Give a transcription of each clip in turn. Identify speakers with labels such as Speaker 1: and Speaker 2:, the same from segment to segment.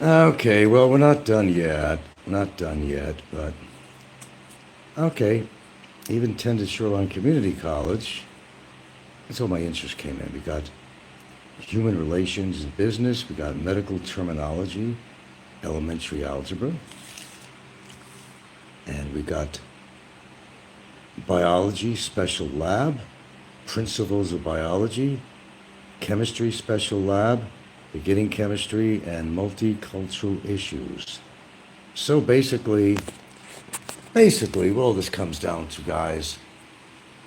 Speaker 1: Okay, well, we're not done yet. Not done yet, but okay. Even attended Shoreline Community College. That's all my interest came in. We got human relations and business. We got medical terminology, elementary algebra, and we got biology special lab, principles of biology, chemistry special lab, beginning chemistry, and multicultural issues. So basically, what all this comes down to, guys,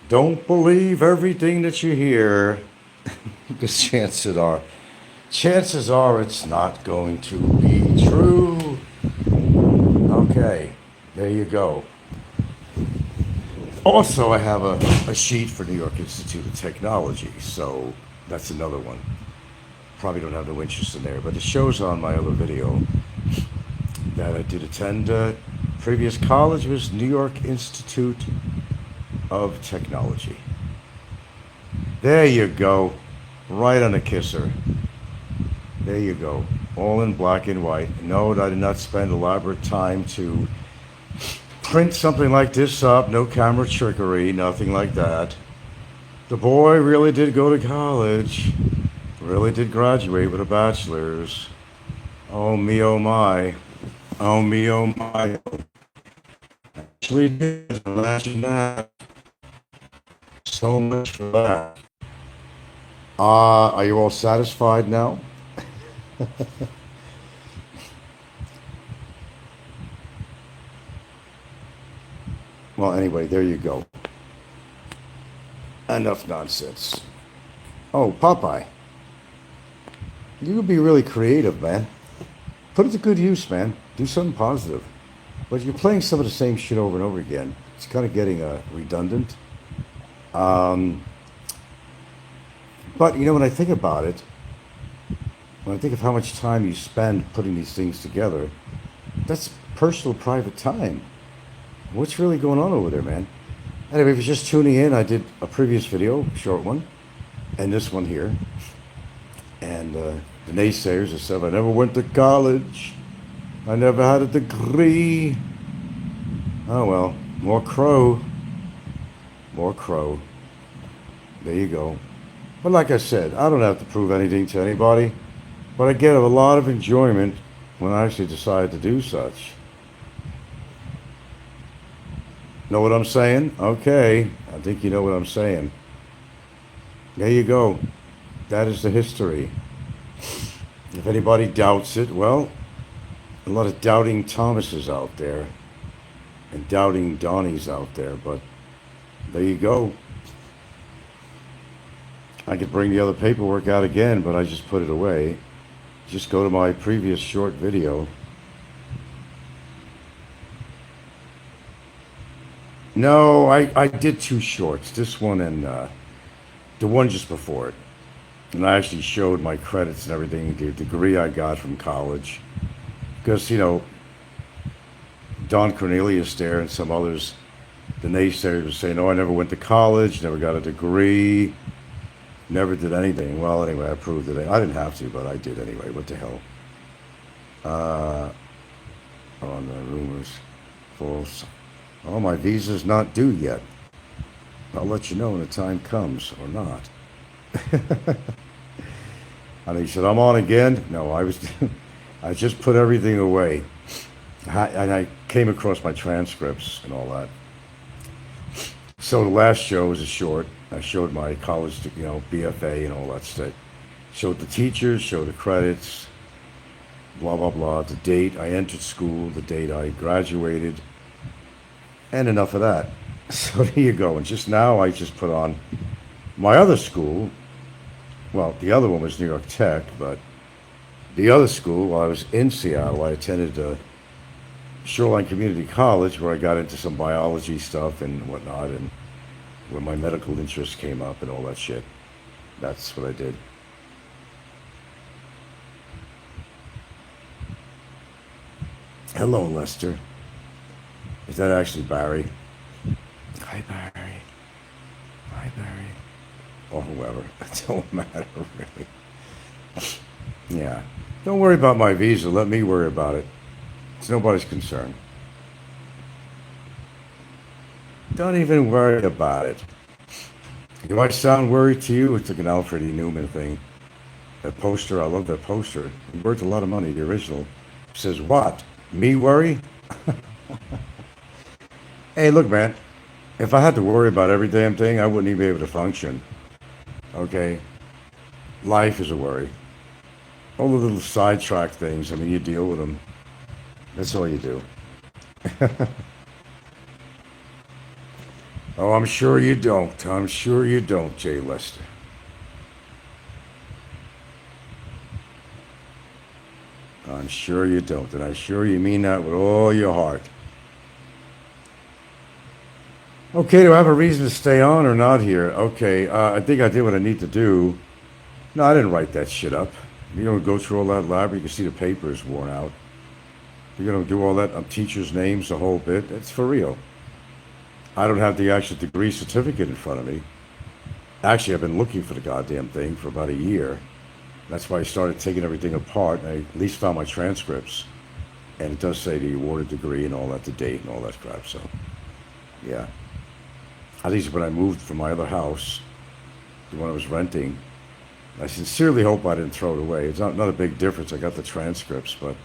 Speaker 1: don't believe everything that you hear, because chances are it's not going to be true. Okay, there you go. Also, I have a sheet for New York Institute of Technology, so that's another one. Probably don't have no interest in there, but it shows on my other video that I did attend previous college was New York Institute of Technology. There you go. Right on the kisser. There you go. All in black and white. Note I did not spend elaborate time to print something like this up. No camera trickery, nothing like that. The boy really did go to college. Really did graduate with a bachelor's. Oh me, oh my. Oh me, oh my. Actually did. Imagine that. So much for that. Are you all satisfied now? Well, anyway, there you go. Enough nonsense. Oh, Popeye, you would be really creative, man. Put it to good use, man. Do something positive. But you're playing some of the same shit over and over again. It's kind of getting redundant. Um, but when I think about it, when I think of how much time you spend putting these things together, that's personal, private time. What's really going on over there, man? Anyway, if you're just tuning in, I did a previous video, short one, and this one here. And the naysayers have said, I never went to college. I never had a degree. Oh, well, more crow. More crow. There you go. But like I said, I don't have to prove anything to anybody. But I get a lot of enjoyment when I actually decide to do such. Know what I'm saying? Okay, I think you know what I'm saying. There you go. That is the history. If anybody doubts it, well, a lot of doubting Thomases out there and doubting Donnies out there, but there you go. I could bring the other paperwork out again, but I just put it away. Just go to my previous short video. No, I did two shorts, this one and the one just before it. And I actually showed my credits and everything, the degree I got from college. Because, Don Cornelius there and some others, the naysayers were saying, oh, I never went to college, never got a degree, never did anything. Well, anyway, I proved it. I didn't have to, but I did anyway. What the hell? Uh, on the rumors. False. Oh, my visa's not due yet. I'll let you know when the time comes, or not. And he said, I'm on again. No, I just put everything away. And I came across my transcripts and all that. So the last show was a short. I showed my college, BFA and all that stuff. Showed the teachers, showed the credits, blah, blah, blah, the date I entered school, the date I graduated, and enough of that. So there you go. And just now I just put on my other school. Well, the other one was New York Tech, but the other school, while I was in Seattle, I attended Shoreline Community College, where I got into some biology stuff and whatnot, and where my medical interest came up and all that shit. That's what I did. Hello, Lester. Is that actually Barry? Hi, Barry. Hi, Barry. Or whoever. It don't matter, really. Yeah. Don't worry about my visa. Let me worry about it. It's nobody's concern. Don't even worry about it. Do I sound worried to you? It's like an Alfred E. Newman thing. That poster, I love that poster. It worth a lot of money, the original. It says, what? Me worry? Hey, look, man. If I had to worry about every damn thing, I wouldn't even be able to function. Okay? Life is a worry. All the little sidetrack things, I mean, you deal with them. That's all you do. Oh, I'm sure you don't. I'm sure you don't, Jay Lester. I'm sure you don't. And I'm sure you mean that with all your heart. Okay, do I have a reason to stay on or not here? Okay, I think I did what I need to do. No, I didn't write that shit up. You don't go through all that elaborate. You can see the paper is worn out. You're going to do all that on teachers' names, the whole bit. It's for real. I don't have the actual degree certificate in front of me. Actually, I've been looking for the goddamn thing for about a year. That's why I started taking everything apart. And I at least found my transcripts. And it does say the awarded degree and all that, the date and all that crap. So, yeah. At least when I moved from my other house, the one I was renting, I sincerely hope I didn't throw it away. It's not a big difference. I got the transcripts, but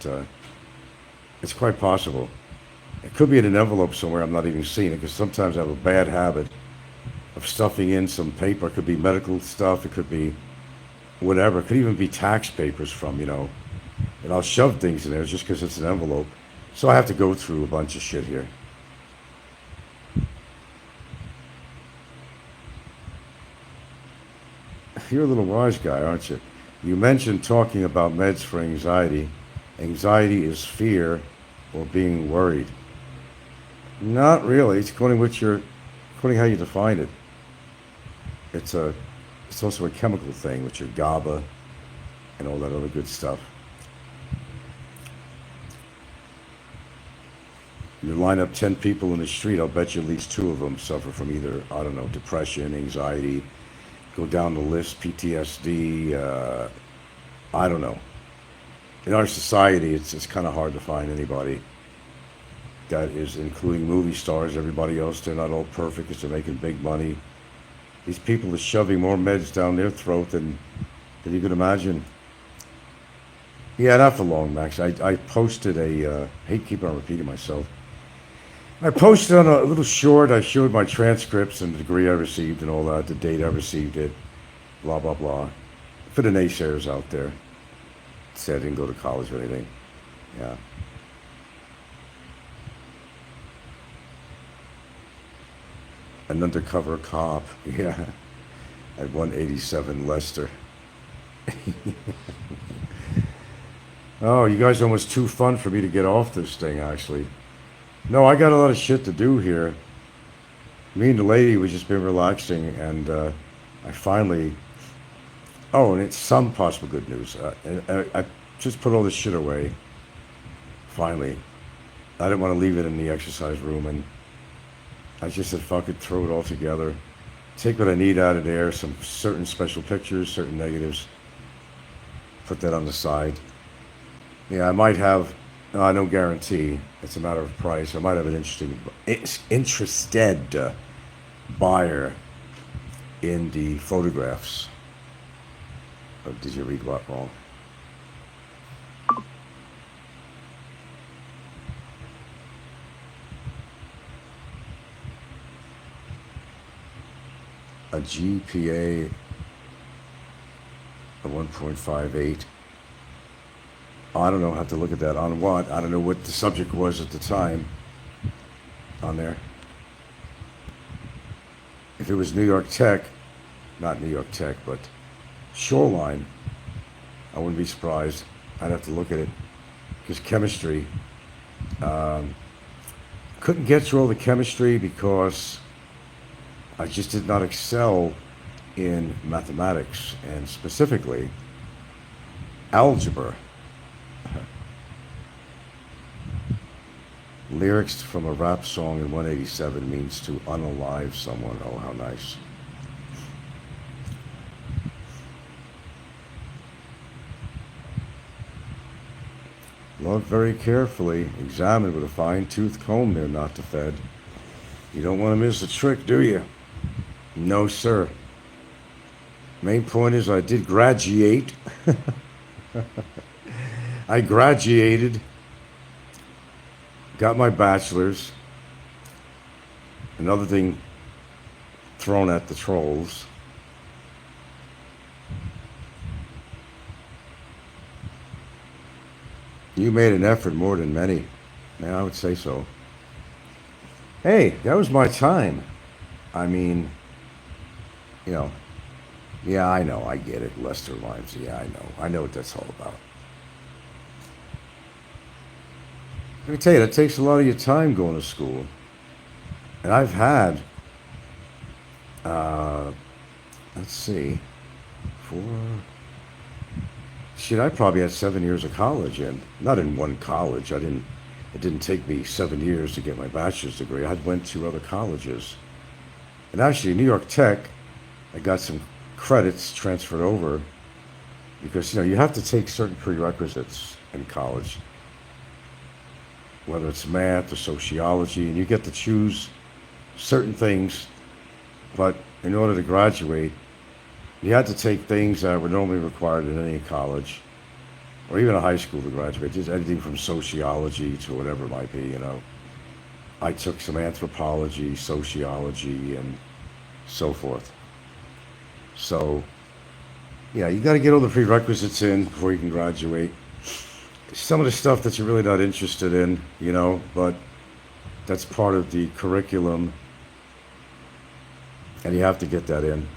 Speaker 1: it's quite possible. It could be in an envelope somewhere. I'm not even seeing it because sometimes I have a bad habit of stuffing in some paper. It could be medical stuff. It could be whatever. It could even be tax papers from, and I'll shove things in there just because it's an envelope. So I have to go through a bunch of shit here. You're a little wise guy, aren't you? You mentioned talking about meds for anxiety. Anxiety is fear or being worried. Not really. It's according how you define it. It's also a chemical thing, which are GABA and all that other good stuff. You line up 10 people in the street, I'll bet you at least 2 of them suffer from either, I don't know, depression, anxiety, go down the list, PTSD, I don't know. In our society, it's kind of hard to find anybody that is, including movie stars, everybody else, they're not all perfect because they're making big money. These people are shoving more meds down their throat than you could imagine. Yeah, not for long, Max. I posted I hate keeping on repeating myself. I posted on a little short, I showed my transcripts and the degree I received and all that, the date I received it, blah, blah, blah. For the naysayers out there. Said I didn't go to college or anything. Yeah. An undercover cop. Yeah. At 187 Leicester. Oh, you guys are almost too fun for me to get off this thing, actually. No, I got a lot of shit to do here. Me and the lady, we just been relaxing, and I finally... Oh, and it's some possible good news. I just put all this shit away. Finally. I didn't want to leave it in the exercise room, and I just said, fuck it, throw it all together. Take what I need out of there, some certain special pictures, certain negatives. Put that on the side. Yeah, I might have, no, no guarantee. It's a matter of price. I might have an interested buyer in the photographs. Oh, did you read what wrong? A GPA of 1.58. I don't know. I have to look at that. On what? I don't know what the subject was at the time on there. If it was New York Tech, not New York Tech, but Shoreline, I wouldn't be surprised. I'd have to look at it. Because chemistry, couldn't get through all the chemistry because I just did not excel in mathematics and specifically algebra. Lyrics from a rap song in 187 means to unalive someone. Oh, how nice. Look very carefully. Examine with a fine-tooth comb there, not to fed. You don't want to miss a trick, do you? No, sir. Main point is I did graduate. I graduated, got my bachelor's. Another thing thrown at the trolls. You made an effort more than many. Yeah, I would say so. Hey, that was my time. I mean, you know, yeah, I know, I get it. Lester Limes, yeah, I know. I know what that's all about. Let me tell you, that takes a lot of your time going to school. And I've had, uh, let's see, four, shit, I probably had 7 years of college in. Not in one college. It didn't take me 7 years to get my bachelor's degree. I went to other colleges. And actually, New York Tech, I got some credits transferred over because, you have to take certain prerequisites in college, whether it's math or sociology, and you get to choose certain things. But in order to graduate, you had to take things that were normally required in any college or even a high school to graduate, just anything from sociology to whatever it might be. I took some anthropology, sociology, and so forth. So, yeah, you got to get all the prerequisites in before you can graduate. Some of the stuff that you're really not interested in, but that's part of the curriculum, and you have to get that in.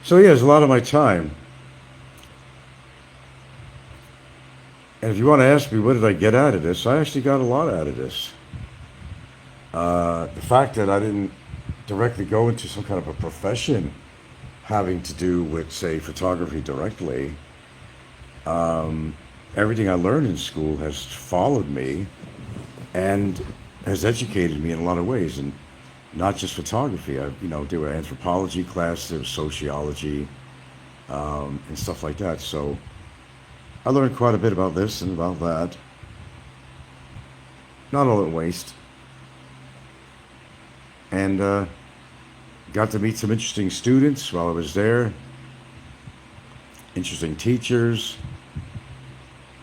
Speaker 1: So, yeah, there's a lot of my time. And if you want to ask me, what did I get out of this? I actually got a lot out of this. The fact that I didn't directly go into some kind of a profession having to do with, say, photography directly, everything I learned in school has followed me and has educated me in a lot of ways, and not just photography. There were anthropology classes, there was sociology, and stuff like that. So I learned quite a bit about this and about that. Not all at waste. And got to meet some interesting students while I was there, interesting teachers,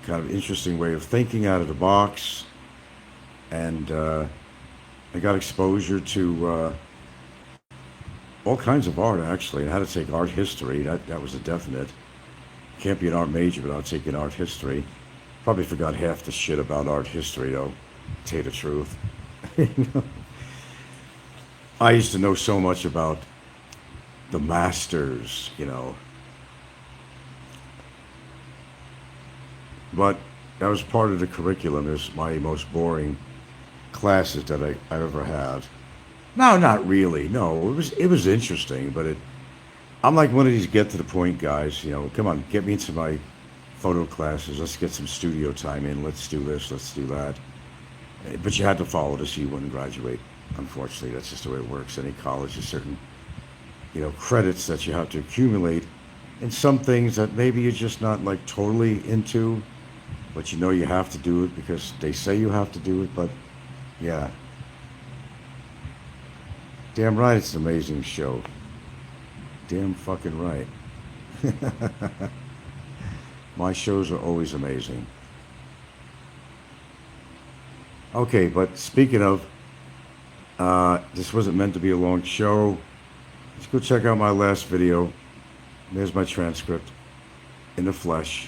Speaker 1: kind of interesting way of thinking out of the box, and I got exposure to all kinds of art, actually, and how to take art history. That was a definite. Can't be an art major without taking art history. Probably forgot half the shit about art history, though, to tell you the truth. I used to know so much about the masters. But that was part of the curriculum. It was my most boring classes that I've ever had. No, not really. No, it was interesting, but I'm like one of these get to the point guys. Come on, get me into my photo classes. Let's get some studio time in. Let's do this. Let's do that. But you had to follow this, so you wouldn't graduate. Unfortunately, that's just the way it works. Any college has certain, credits that you have to accumulate, and some things that maybe you're just not like totally into, but you have to do it because they say you have to do it. But yeah, damn right, it's an amazing show. Damn fucking right. My shows are always amazing. Okay, but speaking of, this wasn't meant to be a long show. Let's go check out my last video. There's my transcript in the flesh.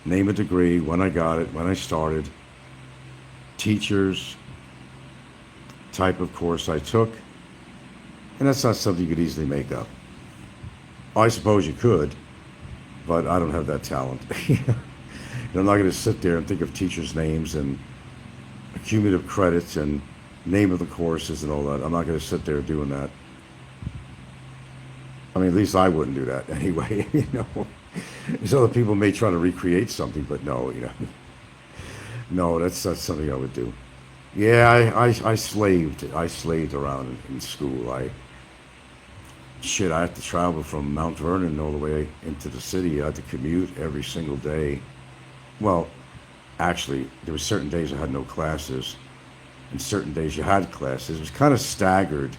Speaker 1: Name of degree, when I got it, when I started, teachers, type of course I took, and that's not something you could easily make up. I suppose you could, but I don't have that talent. I'm not going to sit there and think of teachers' names and cumulative credits and name of the courses and all that. I'm not going to sit there doing that. I mean, at least I wouldn't do that anyway. These other people may try to recreate something, but no. No, that's not something I would do. Yeah, I slaved. I slaved around in school. I had to travel from Mount Vernon all the way into the city. I had to commute every single day. Well, Actually, there were certain days I had no classes, and certain days you had classes. It was kind of staggered.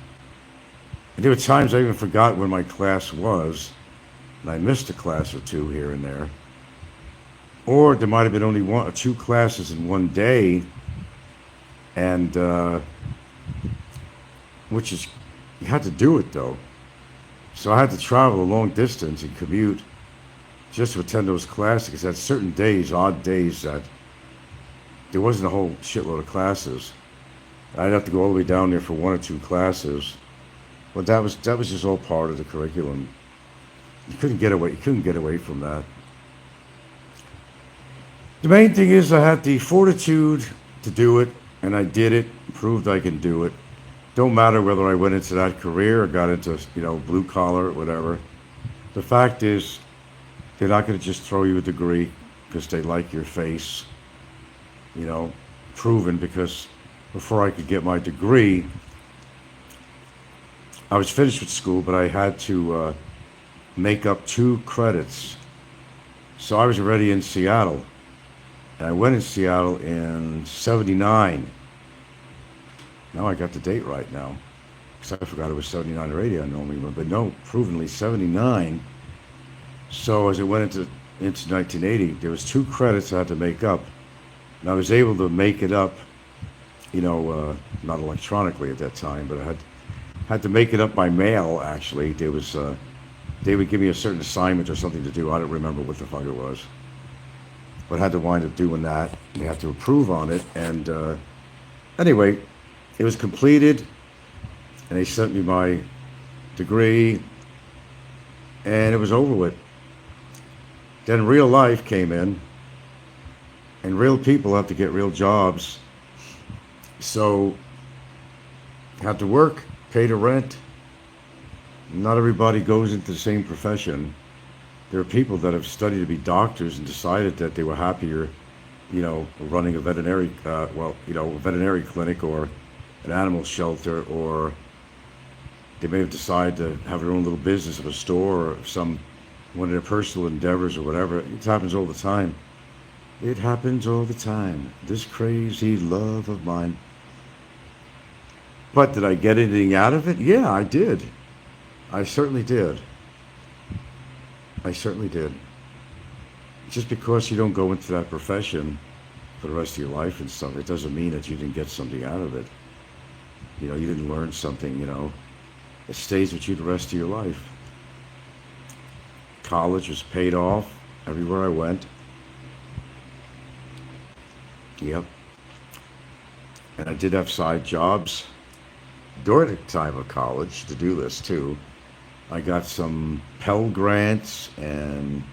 Speaker 1: And there were times I even forgot when my class was, and I missed a class or two here and there. Or there might have been only one or two classes in one day, and which is, you had to do it though. So I had to travel a long distance and commute just to attend those classes. Because at certain days, odd days, that there wasn't a whole shitload of classes. I'd have to go all the way down there for one or two classes. But that was just all part of the curriculum. You couldn't get away. You couldn't get away from that. The main thing is I had the fortitude to do it, and I did it. Proved I can do it. Don't matter whether I went into that career or got into blue collar or whatever. The fact is, they're not going to just throw you a degree because they like your face. Proven, because before I could get my degree, I was finished with school, but I had to make up 2 credits. So I was already in Seattle. And I went in Seattle in '79. Now I got the date right now. Because I forgot it was 79 or 80 I normally remember. But no, provenly 79. So as it went into 1980, there was 2 credits I had to make up. And I was able to make it up, not electronically at that time, but I had to make it up by mail, actually. They would give me a certain assignment or something to do. I don't remember what the fuck it was. But I had to wind up doing that. They had to approve on it. And anyway, it was completed. And they sent me my degree. And it was over with. Then real life came in. And real people have to get real jobs. So, had to work, pay the rent. Not everybody goes into the same profession. There are people that have studied to be doctors and decided that they were happier, running a veterinary, a veterinary clinic or an animal shelter, or they may have decided to have their own little business of a store or one of their personal endeavors or whatever. It happens all the time. It happens all the time. This crazy love of mine. But did I get anything out of it? Yeah, I did. I certainly did. I certainly did. Just because you don't go into that profession for the rest of your life and stuff, it doesn't mean that you didn't get something out of it. You didn't learn something, It stays with you the rest of your life. College was paid off everywhere I went. Yep. And I did have side jobs during the time of college to do this too. I got some Pell grants and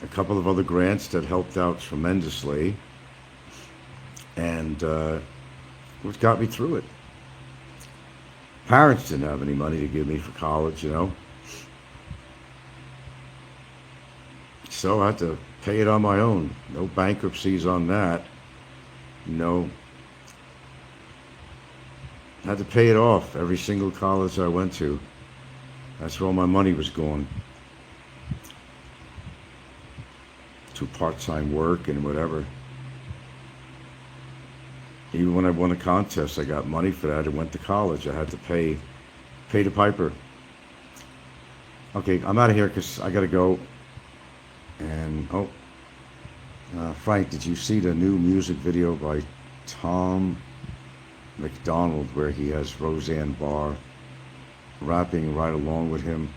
Speaker 1: a couple of other grants that helped out tremendously, and what got me through it. Parents didn't have any money to give me for college, so I had to pay it on my own. No bankruptcies on that. Had to pay it off every single college I went to. That's where all my money was going. To part-time work and whatever. Even when I won a contest, I got money for that and went to college. I had to pay the piper. Okay, I'm out of here because I got to go. And, Frank, did you see the new music video by Tom McDonald where he has Roseanne Barr rapping right along with him?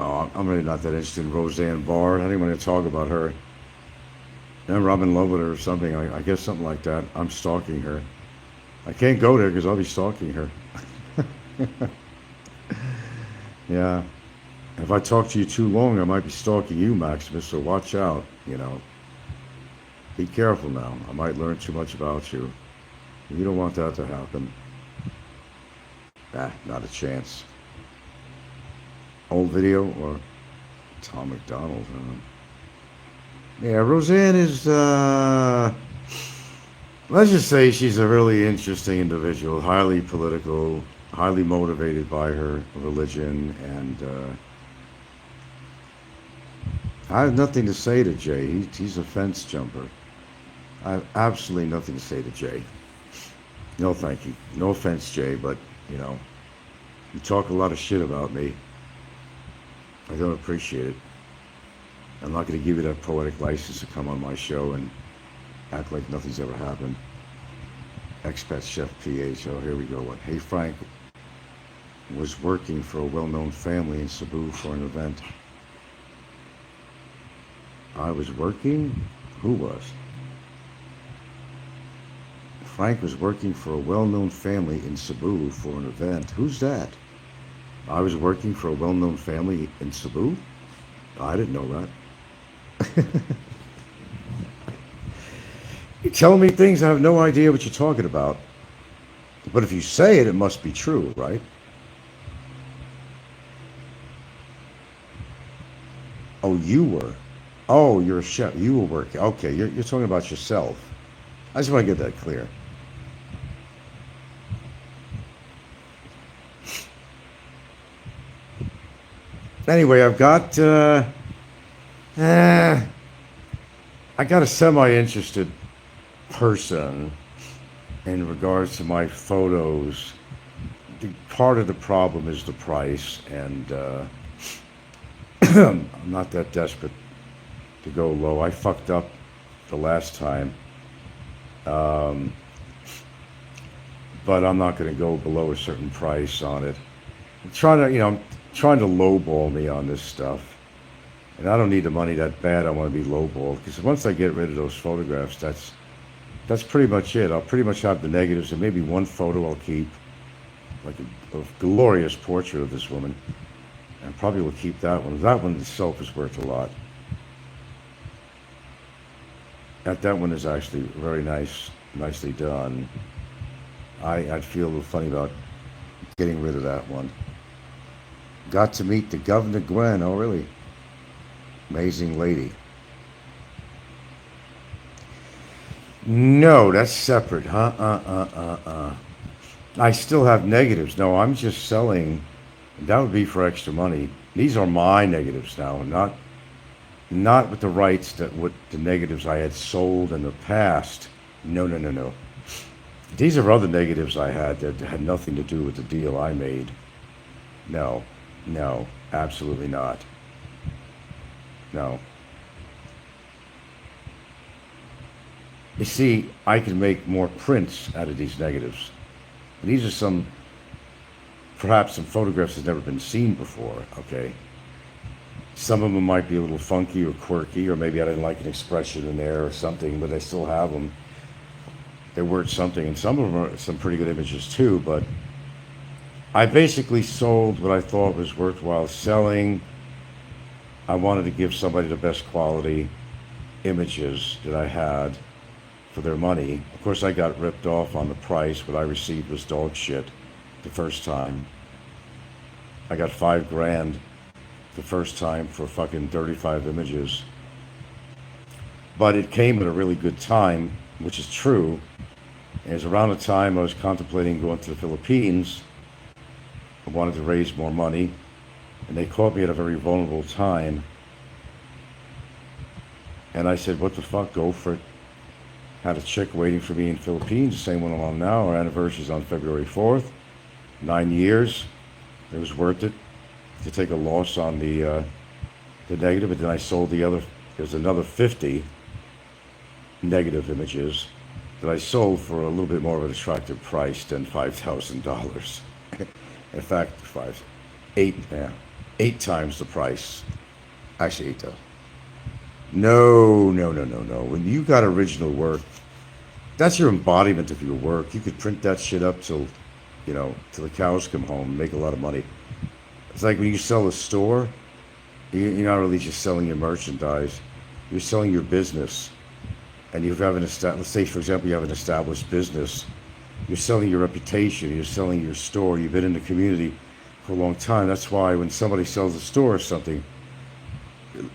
Speaker 1: Oh, I'm really not that interested in Roseanne Barr. I didn't want to talk about her. Remember, I'm in love with her or something. I guess something like that. I'm stalking her. I can't go there because I'll be stalking her. Yeah. If I talk to you too long, I might be stalking you, Maximus, so watch out, Be careful now. I might learn too much about you. You don't want that to happen. Not a chance. Old video or Tom McDonald? Yeah, Roseanne is, let's just say she's a really interesting individual, highly political, highly motivated by her religion, and I have nothing to say to Jay. He's a fence jumper. I have absolutely nothing to say to Jay. No, thank you. No offense, Jay, but you know, you talk a lot of shit about me. I don't appreciate it. I'm not going to give you that poetic license to come on my show and act like nothing's ever happened. Expat Chef PH. Oh, here we go. What? Hey, Frank was working for a well-known family in Cebu for an event. I was working? Who was? Frank was working for a well-known family in Cebu for an event. Who's that? I was working for a well-known family in Cebu? I didn't know that. You're telling me things I have no idea what you're talking about. But if you say it, it must be true, right? Oh, you were. Oh, you're a chef. You were working. Okay, you're talking about yourself. I just want to get that clear. Anyway, uh, I got a semi-interested person in regards to my photos. Part of the problem is the price, and I'm not that desperate to go low. I fucked up the last time, um, but I'm not going to go below a certain price on it. I'm trying to, trying to lowball me on this stuff, and I don't need the money that bad. I want to be lowballed because once I get rid of those photographs, that's pretty much it. I'll pretty much have the negatives, and maybe one photo I'll keep, like a glorious portrait of this woman, and probably will keep that one. That one itself is worth a lot. That one is actually very nicely done. I'd feel a little funny about getting rid of that one. Got to meet the Governor Gwen. Oh, really? Amazing lady. No, that's separate, huh? I still have negatives. No, I'm just selling. That would be for extra money. These are my negatives now, not with the rights that what the negatives I had sold in the past. No, no, no, no. These are other negatives I had that had nothing to do with the deal I made. No, no, absolutely not. No. You see, I can make more prints out of these negatives. And these are perhaps some photographs that's never been seen before, okay? Some of them might be a little funky or quirky, or maybe I didn't like an expression in there or something, but I still have them. They're worth something, and some of them are some pretty good images too, but I basically sold what I thought was worthwhile selling. I wanted to give somebody the best quality images that I had for their money. Of course, I got ripped off on the price. What I received was dog shit the first time. I got $5,000 the first time for fucking 35 images. But it came at a really good time, which is true. It was around the time I was contemplating going to the Philippines. I wanted to raise more money, and they caught me at a very vulnerable time. And I said, what the fuck, go for it. Had a chick waiting for me in the Philippines, the same one I'm on now. Our anniversary's on February 4th. 9 years. It was worth it to take a loss on the negative, but then I sold there's another 50 negative images that I sold for a little bit more of an attractive price than $5,000. In fact, eight times the price. Actually, 8 times. No, no, no, no, no. When you got original work, that's your embodiment of your work. You could print that shit up till the cows come home and make a lot of money. It's like when you sell a store, you're not really just selling your merchandise. You're selling your business. And you have let's say, for example, you have an established business. You're selling your reputation. You're selling your store. You've been in the community for a long time. That's why when somebody sells a store or something,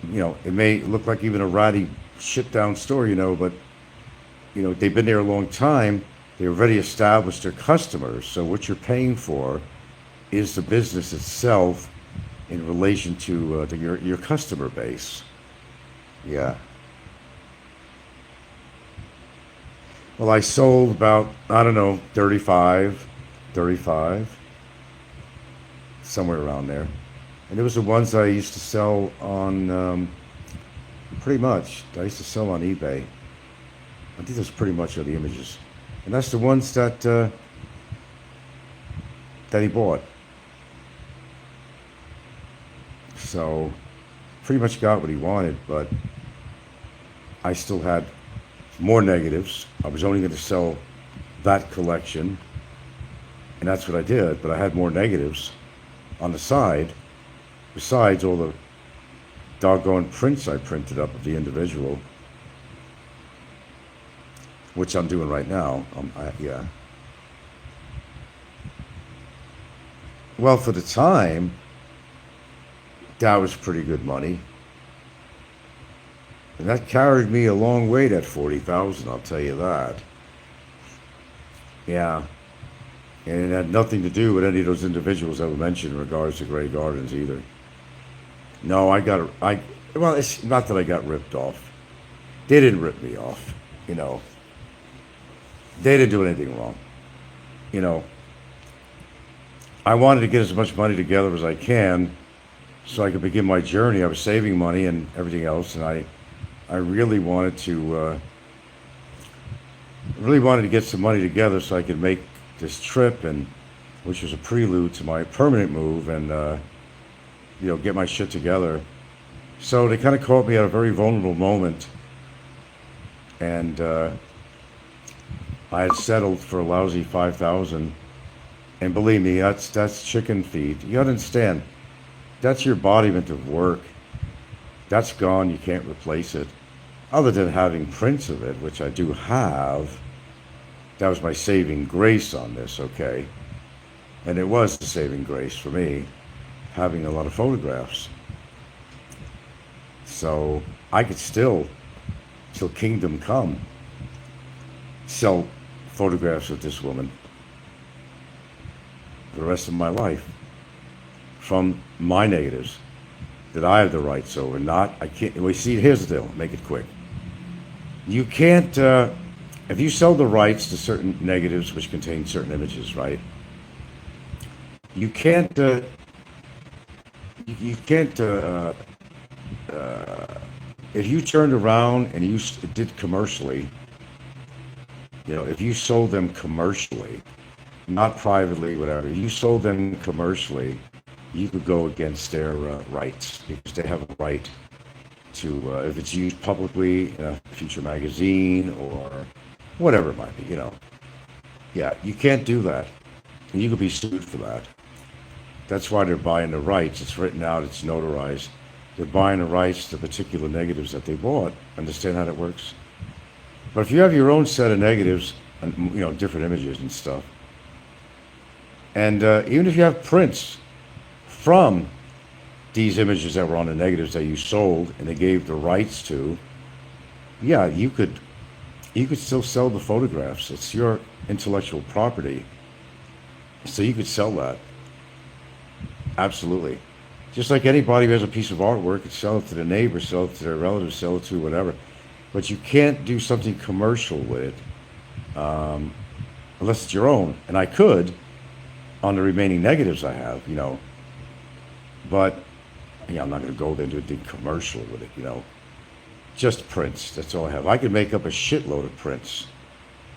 Speaker 1: it may look like even a ratty, shit down store, but, they've been there a long time. They already established their customers. So what you're paying for is the business itself in relation to your customer base. Yeah. Well, I sold about, I don't know, 35, somewhere around there. And it was the ones I used to sell on, pretty much, I used to sell on eBay. I think those pretty much are the images. And that's the ones that he bought. So, pretty much got what he wanted, but I still had more negatives. I was only going to sell that collection, and that's what I did, but I had more negatives on the side, besides all the doggone prints I printed up of the individual, which I'm doing right now. Yeah. Well, for the time, that was pretty good money. And that carried me a long way, that 40,000, I'll tell you that. Yeah. And it had nothing to do with any of those individuals I mentioned in regards to Grey Gardens either. No, well, it's not that I got ripped off. They didn't rip me off, you know. They didn't do anything wrong. You know, I wanted to get as much money together as I can so I could begin my journey. I was saving money and everything else, and I really wanted to get some money together so I could make this trip, and which was a prelude to my permanent move, and get my shit together. So they kind of caught me at a very vulnerable moment, and I had settled for a lousy 5,000. And believe me, that's chicken feed. You understand? That's your embodiment of work. That's gone. You can't replace it. Other than having prints of it, which I do have. That was my saving grace on this, okay? And it was the saving grace for me, having a lot of photographs. So I could still, till kingdom come, sell photographs of this woman for the rest of my life from my negatives that I have the rights over. I can't. Well, see, here's the deal. Make it quick. You can't. If you sell the rights to certain negatives which contain certain images, right? You can't. You can't. If you turned around and you did commercially, if you sold them commercially, not privately, whatever, you sold them commercially, you could go against their rights, because they have a right to, if it's used publicly in a future magazine or whatever it might be, Yeah, you can't do that. And you could be sued for that. That's why they're buying the rights. It's written out, it's notarized. They're buying the rights to particular negatives that they bought. Understand how that works? But if you have your own set of negatives, and different images and stuff, and even if you have prints from these images that were on the negatives that you sold and they gave the rights to, yeah, you could still sell the photographs. It's your intellectual property, so you could sell that. Absolutely. Just like anybody who has a piece of artwork could sell it to the neighbor, sell it to their relatives, sell it to whatever. But you can't do something commercial with it unless it's your own. And I could on the remaining negatives I have, But I'm not going to go there and do a big commercial with it, Just prints. That's all I have. I could make up a shitload of prints.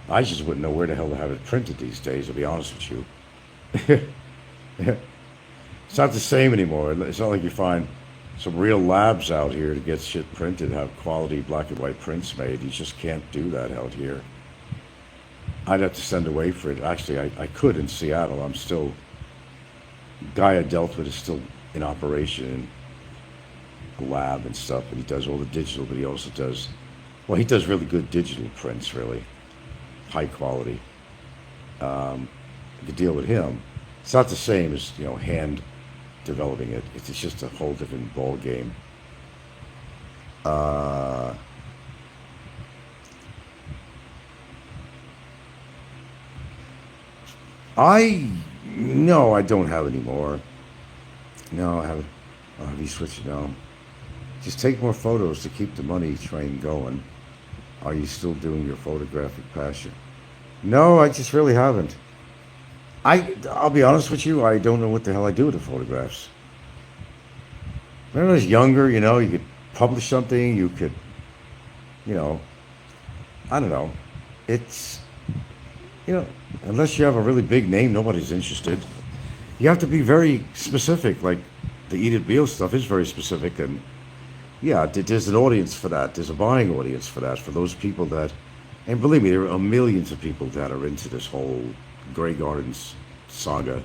Speaker 1: I just wouldn't know where the hell to have it printed these days, to be honest with you. It's not the same anymore. It's not like you find some real labs out here to get shit printed, have quality black and white prints made. You just can't do that out here. I'd have to send away for it. Actually, I could in Seattle. I'm still, guy I dealt with is still in operation in the lab and stuff, and he does all the digital, but he also does, well, he does really good digital prints, really. High quality. You could deal with him. It's not the same as, hand developing it. It's just a whole different ball game. No, I don't have any more. No, I haven't. Have you switched it now? Just take more photos to keep the money train going. Are you still doing your photographic passion? No, I just really haven't. I'll be honest with you, I don't know what the hell I do with the photographs. When I was younger, you could publish something, you could, you know, I don't know. It's, you know, unless you have a really big name, nobody's interested. You have to be very specific. Like the Edith Beale stuff is very specific, and yeah, there's an audience for that. There's a buying audience for that. For those people that, and believe me, there are millions of people that are into this whole Grey Gardens saga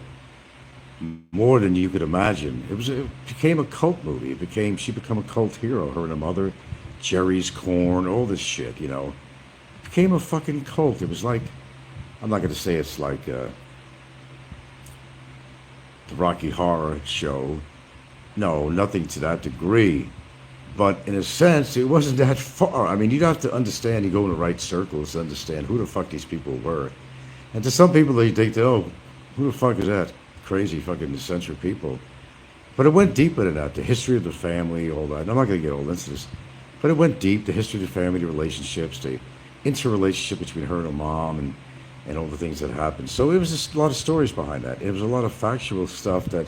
Speaker 1: more than you could imagine. It became a cult movie. She became a cult hero. Her and her mother, Jerry's Corn, all this shit. It became a fucking cult. It was like, I'm not going to say it's like the Rocky Horror Show. No, nothing to that degree. But in a sense, it wasn't that far. I mean, you'd have to understand, you go in the right circles to understand who the fuck these people were. And to some people, they think, oh, who the fuck is that? Crazy fucking eccentric people. But it went deeper than that. The history of the family, all that. And I'm not going to get all into this. But it went deep. The history of the family, the relationships, the interrelationship between her and her mom, and all the things that happened. So it was just a lot of stories behind that. It was a lot of factual stuff that,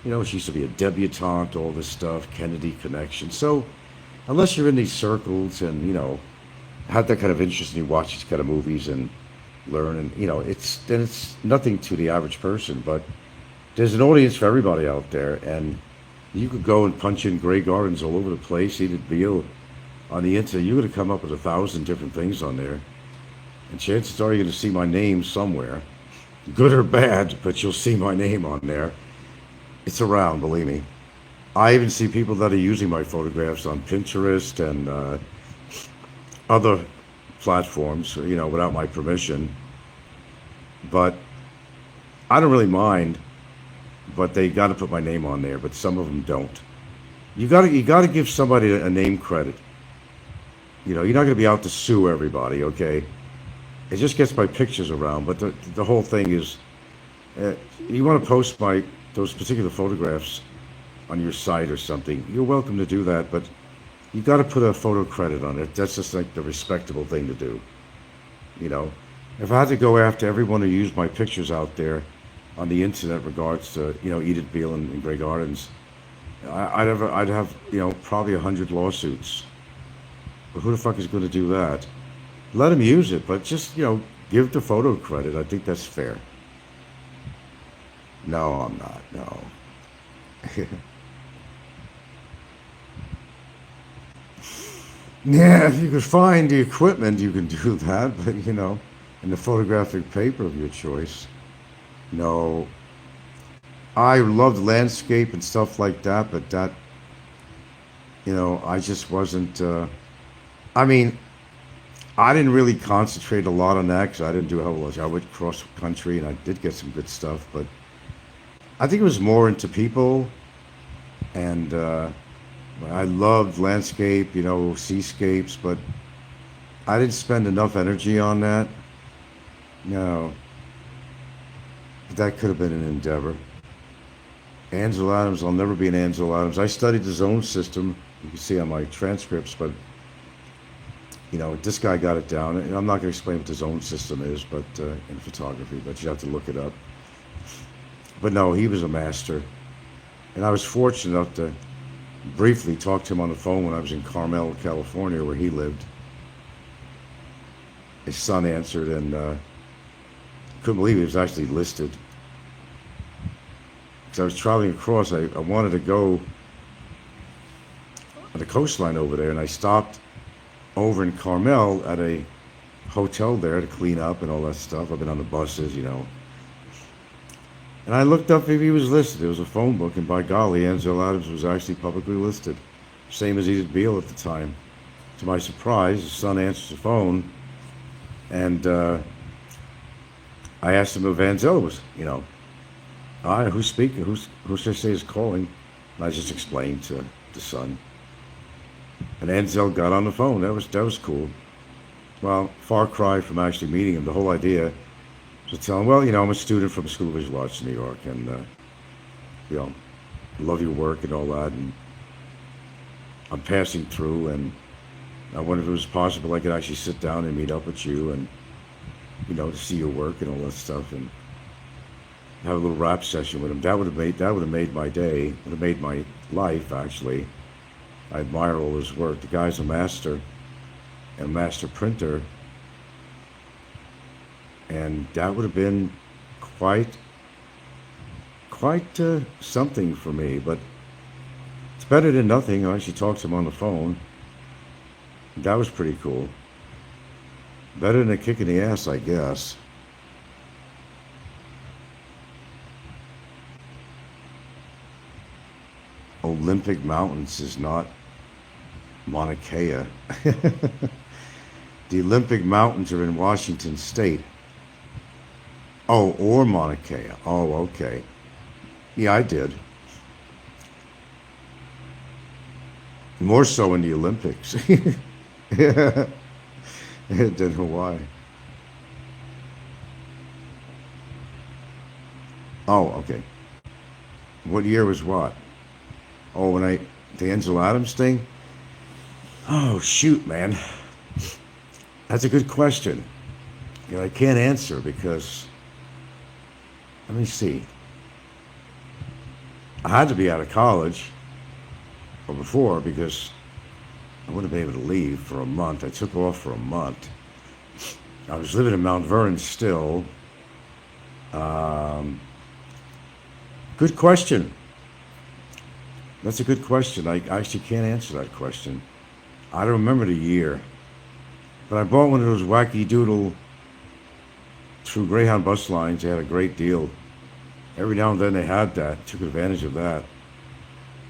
Speaker 1: she used to be a debutante, all this stuff, Kennedy connection. So unless you're in these circles and, have that kind of interest and you watch these kind of movies and learn and, it's nothing to the average person. But there's an audience for everybody out there. And you could go and punch in Grey Gardens all over the place, Edith Beale on the internet. You're going to come up with 1,000 different things on there. And chances are you're going to see my name somewhere. Good or bad, but you'll see my name on there. It's around, believe me. I even see people that are using my photographs on Pinterest and other platforms, without my permission. But I don't really mind, but they got to put my name on there, but some of them don't. You got to give somebody a name credit. You're not going to be out to sue everybody, okay? It just gets my pictures around, but the whole thing is, you want to post those particular photographs on your site or something, you're welcome to do that, but you got to put a photo credit on it. That's just like the respectable thing to do. If I had to go after everyone who used my pictures out there on the internet regards to, Edith Beale and Grey Gardens, I'd have, probably 100 lawsuits. But who the fuck is going to do that? Let them use it, but just, give the photo credit. I think that's fair. No, I'm not. No. Yeah, if you could find the equipment, you can do that, but, in the photographic paper of your choice. No. I loved landscape and stuff like that, but that, I just wasn't, I mean, I didn't really concentrate a lot on that because I didn't do a hell of a lot. I went cross country and I did get some good stuff, but I think it was more into people, and I loved landscape, seascapes, but I didn't spend enough energy on that. No, that could have been an endeavor. Ansel Adams, I'll never be an Ansel Adams. I studied the zone system, you can see on my transcripts, but this guy got it down. And I'm not going to explain what the zone system is, but in photography, but you have to look it up. But no, he was a master. And I was fortunate enough to briefly talk to him on the phone when I was in Carmel, California, where he lived. His son answered, and couldn't believe he was actually listed. Because I was traveling across, I wanted to go on the coastline over there, and I stopped over in Carmel at a hotel there to clean up and all that stuff. I've been on the buses, And I looked up if he was listed. There was a phone book, and by golly, Ansel Adams was actually publicly listed. Same as Edith Beale at the time. To my surprise, his son answers the phone, and I asked him if Ansel was, who's speaking? Who should I say is calling? And I just explained to the son. And Ansel got on the phone. That was cool. Well, far cry from actually meeting him. The whole idea to tell him, well, I'm a student from School of Visual Arts in New York, and, love your work and all that, and I'm passing through, and I wonder if it was possible I could actually sit down and meet up with you and, to see your work and all that stuff and have a little rap session with him. That would have made my day. Would have made my life actually. I admire all his work. The guy's a master printer, and that would have been quite something for me. But it's better than nothing. I actually talked to him on the phone. That was pretty cool. Better than a kick in the ass, I guess. Olympic Mountains is not Mauna Kea. The Olympic Mountains are in Washington State. Oh, or Mauna Kea. Oh, okay. Yeah, I did. More so in the Olympics. Yeah, than Hawaii. Oh, okay. What year was what? Oh, the Angel Adams thing? Oh, shoot, man. That's a good question. I can't answer because, let me see. I had to be out of college or before because I wouldn't have been able to leave for a month. I took off for a month. I was living in Mount Vernon still. Um, Good question. That's a good question. I actually can't answer that question. I don't remember the year, but I bought one of those wacky doodle through Greyhound bus lines. They had a great deal. Every now and then they had that. Took advantage of that.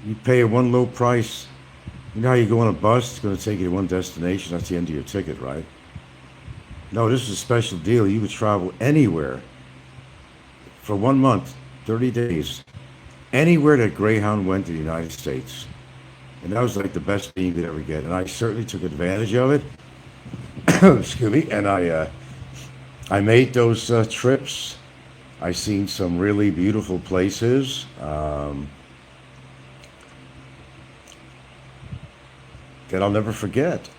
Speaker 1: You pay one low price. You know how you go on a bus, it's going to take you to one destination. That's the end of your ticket, right? No, this is a special deal. You would travel anywhere for 1 month, 30 days, anywhere that Greyhound went to the United States. And that was like the best thing you could ever get. And I certainly took advantage of it. Excuse me. And I made those trips. I seen some really beautiful places that I'll never forget.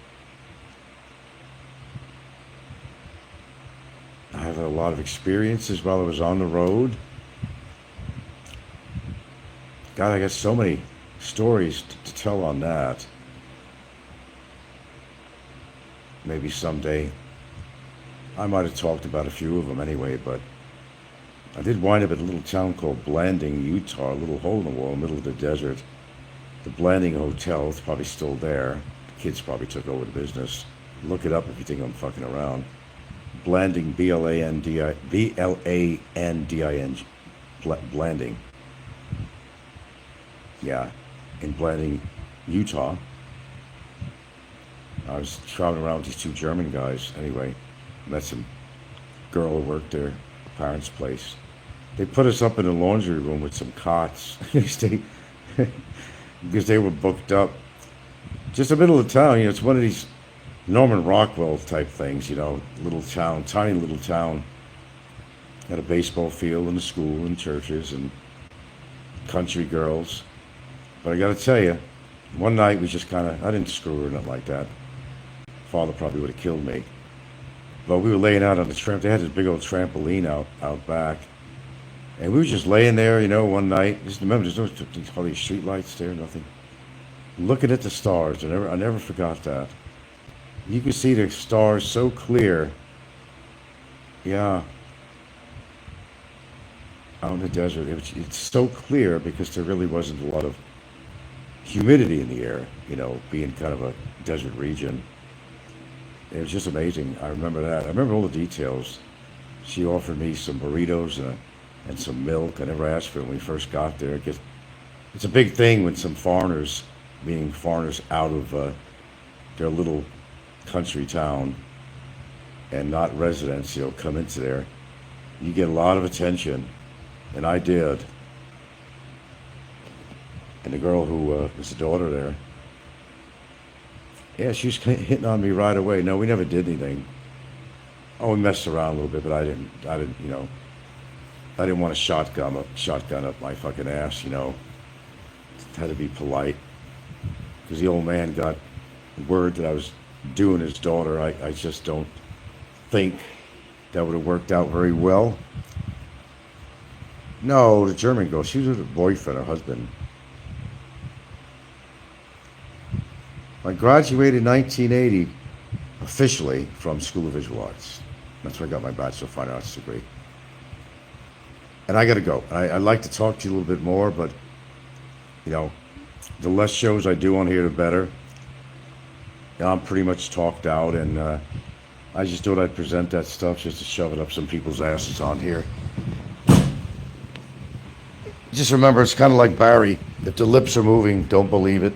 Speaker 1: I had a lot of experiences while I was on the road. God, I got so many stories to tell on that. Maybe someday. I might have talked about a few of them anyway, but I did wind up at a little town called Blanding, Utah, a little hole in the wall, middle of the desert. The Blanding Hotel is probably still there. The kids probably took over the business. Look it up if you think I'm fucking around. Blanding, Blanding. Blanding. Yeah, in Blanding, Utah. I was traveling around with these two German guys. Anyway, met some girl who worked there, parents' place. They put us up in a laundry room with some cots. They, because they were booked up. Just the middle of town, it's one of these Norman Rockwell type things, little town, tiny little town. Had a baseball field and a school and churches and country girls. But I got to tell you, one night we just I didn't screw her or nothing like that. Father probably would have killed me. But we were laying out on the tramp. They had this big old trampoline out back. And we were just laying there, one night. Just remember, there's no all these street lights there, nothing. Looking at the stars. I never forgot that. You could see the stars so clear. Yeah, out in the desert. It's so clear because there really wasn't a lot of humidity in the air, being kind of a desert region. It was just amazing. I remember that. I remember all the details. She offered me some burritos and some milk. I never asked for it when we first got there. It's a big thing when some foreigners, meaning foreigners out of their little country town and not residents, come into there. You get a lot of attention, and I did. And the girl who was the daughter there, yeah, she was hitting on me right away. No, we never did anything. Oh, we messed around a little bit, but I didn't, I didn't want to shotgun up my fucking ass, Had to be polite. Because the old man got word that I was doing his daughter. I just don't think that would have worked out very well. No, the German girl, she was with her boyfriend, her husband. I graduated in 1980 officially from School of Visual Arts. That's where I got my Bachelor of Fine Arts degree. And I got to go. I'd like to talk to you a little bit more, but, you know, the less shows I do on here, the better. You know, I'm pretty much talked out, and I just thought I'd present that stuff just to shove it up some people's asses on here. Just remember, it's kind of like Barry. If the lips are moving, don't believe it.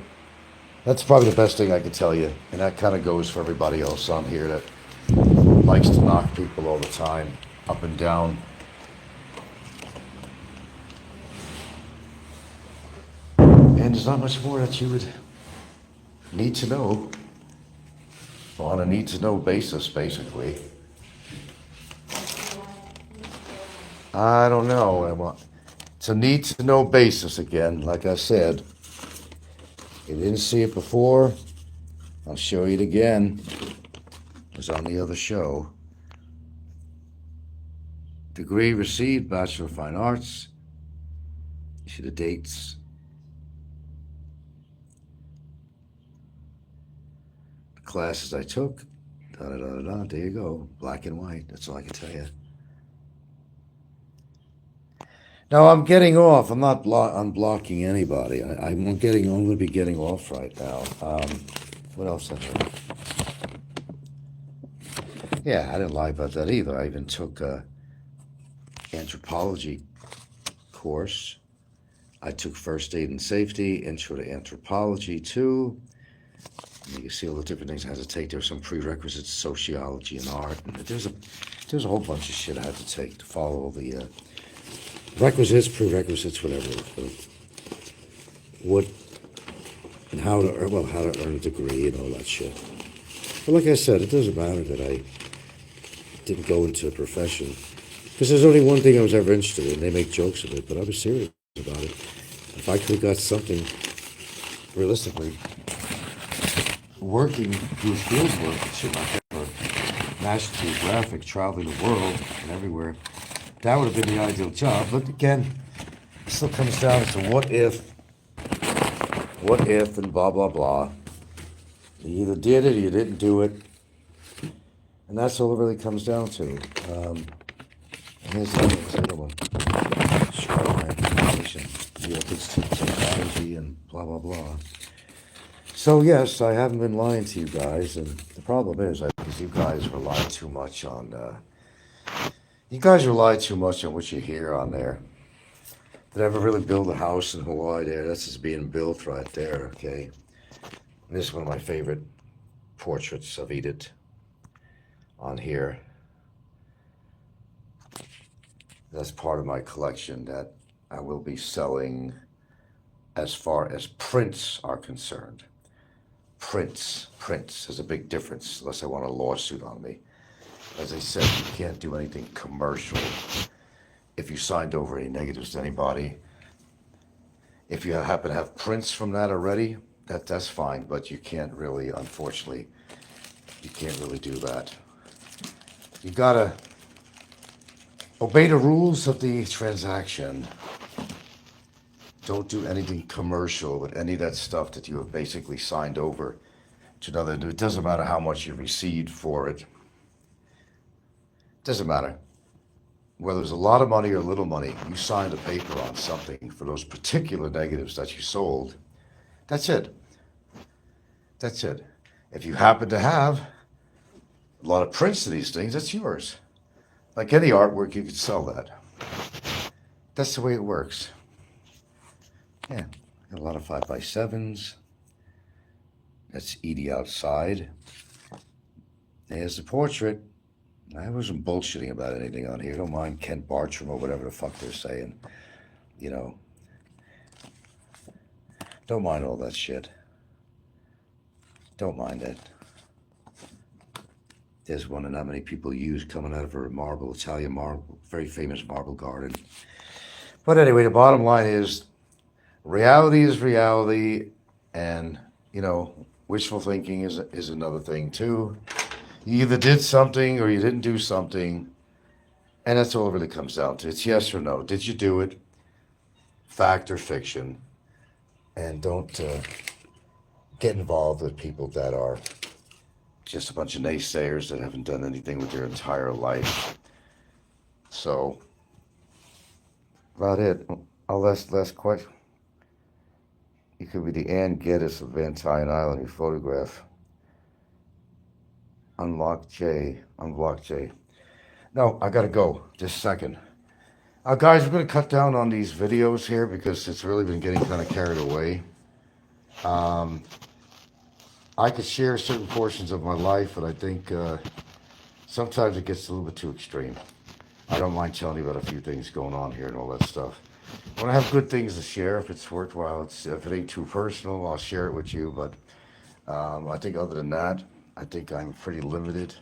Speaker 1: That's probably the best thing I could tell you. And that kind of goes for everybody else on here that likes to knock people all the time, up and down. And there's not much more that you would need to know on a need-to-know basis, basically. I don't know. It's a need-to-know basis again, like I said. You didn't see it before, I'll show you it again. It was on the other show. Degree received, Bachelor of Fine Arts. You see the dates. The classes I took. Da-da-da-da-da. There you go. Black and white. That's all I can tell you. Now I'm getting off. I'm not unblocking anybody. I'm going to be getting off right now. What else I heard? Yeah, I didn't lie about that either. I even took a anthropology course. I took first aid and safety, intro to anthropology too. And you can see all the different things I had to take. There were some prerequisites, sociology and art. And there's a whole bunch of shit I had to take to follow the requisites, prerequisites, whatever. What and how to earn a degree and all that shit. But like I said, it doesn't matter that I didn't go into a profession, because there's only one thing I was ever interested in. They make jokes of it, but I was serious about it. If I could have got something, realistically, working, doing field work, shit like that, or National Geographic, traveling the world and everywhere, that would have been the ideal job. But again, it still comes down to what if, and blah, blah, blah. You either did it or you didn't do it. And that's all it really comes down to. And here's the other one. Europe Institute of Technology and blah, blah, blah. So yes, I haven't been lying to you guys. And the problem is, because you guys rely too much on... You guys rely too much on what you hear on there. Did I ever really build a house in Hawaii there? That's just being built right there, okay? And this is one of my favorite portraits of Edith on here. That's part of my collection that I will be selling as far as prints are concerned. Prints. There's a big difference, unless I want a lawsuit on me. As I said, you can't do anything commercial if you signed over any negatives to anybody. If you happen to have prints from that already, that's fine, but you can't really, unfortunately, you can't really do that. You gotta obey the rules of the transaction. Don't do anything commercial with any of that stuff that you have basically signed over to another. It doesn't matter how much you received for it. Doesn't matter. Whether it's a lot of money or little money, you signed a paper on something for those particular negatives that you sold. That's it. That's it. If you happen to have a lot of prints of these things, that's yours. Like any artwork, you could sell that. That's the way it works. Yeah, got a lot of 5x7s. That's Edie outside. There's the portrait. I wasn't bullshitting about anything on here. Don't mind Kent Bartram or whatever the fuck they're saying. You know. Don't mind all that shit. Don't mind it. There's one that not many people use coming out of a marble, Italian marble, very famous marble garden. But anyway, the bottom line is reality, and, you know, Wishful thinking is another thing too. You either did something or you didn't do something, and that's all it really comes down to. It's yes or no. Did you do it? Fact or fiction? And don't get involved with people that are just a bunch of naysayers that haven't done anything with their entire life. So, about it. I'll last question. You could be the Ann Geddes of Van Tyen Island, your photograph. Unlock J. Unblock J. No, I gotta go. Just a second. Guys, we're gonna cut down on these videos here because it's really been getting kind of carried away. I could share certain portions of my life, but I think sometimes it gets a little bit too extreme. I don't mind telling you about a few things going on here and all that stuff. When I have good things to share, if it's worthwhile, if it ain't too personal, I'll share it with you. But I think other than that, I think I'm pretty limited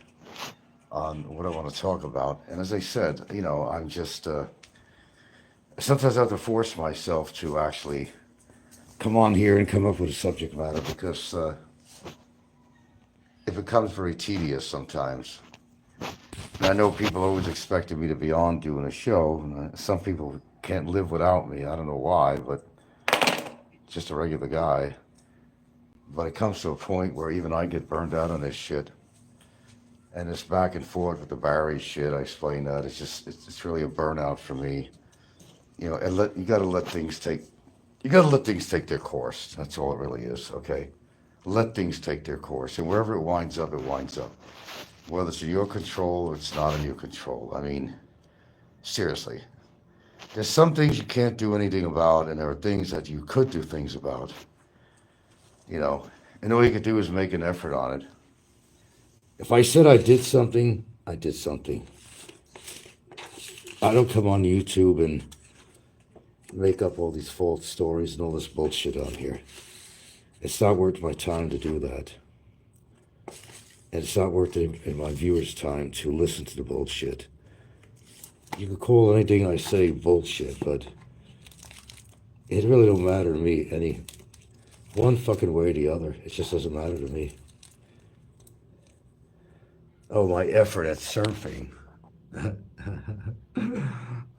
Speaker 1: on what I want to talk about. And as I said, I'm just, sometimes I have to force myself to actually come on here and come up with a subject matter because it becomes very tedious sometimes. And I know people always expected me to be on doing a show. And some people can't live without me. I don't know why, but just a regular guy. But it comes to a point where even I get burned out on this shit. And this back and forth with the Barry shit, I explain that. It's really a burnout for me. And you gotta let things take their course. That's all it really is, okay? Let things take their course. And wherever it winds up, it winds up. Whether it's in your control or it's not in your control. I mean, seriously. There's some things you can't do anything about, and there are things that you could do things about. And all you could do is make an effort on it. If I said I did something, I did something. I don't come on YouTube and make up all these false stories and all this bullshit on here. It's not worth my time to do that. And it's not worth it in my viewers' time to listen to the bullshit. You can call anything I say bullshit, but it really don't matter to me any one fucking way or the other. It just doesn't matter to me. Oh, my effort at surfing.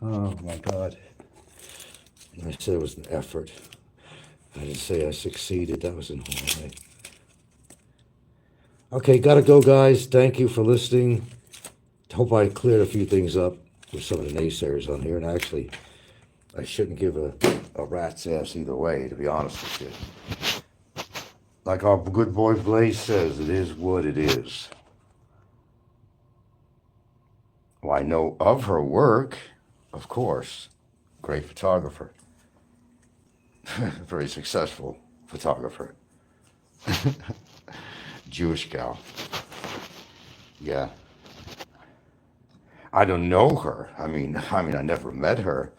Speaker 1: Oh my God. I said it was an effort. I didn't say I succeeded. That was in Hawaii. Okay, gotta go, guys. Thank you for listening. Hope I cleared a few things up with some of the naysayers on here. And actually, I shouldn't give a rat's ass either way, to be honest with you. Like our good boy Blaze says, it is what it is. Well, I know of her work, of course. Great photographer. Very successful photographer. Jewish gal. Yeah. I don't know her. I mean, I never met her.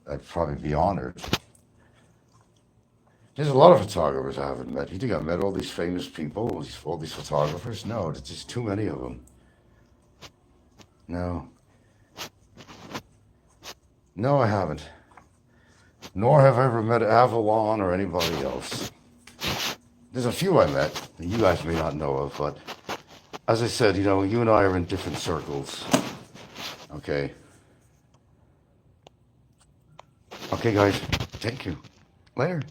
Speaker 1: I'd probably be honored. There's a lot of photographers I haven't met. You think I've met all these famous people, all these photographers? No, there's just too many of them. No. No, I haven't. Nor have I ever met Avalon or anybody else. There's a few I met that you guys may not know of, but as I said, you and I are in different circles. Okay. Okay, guys. Thank you. Later.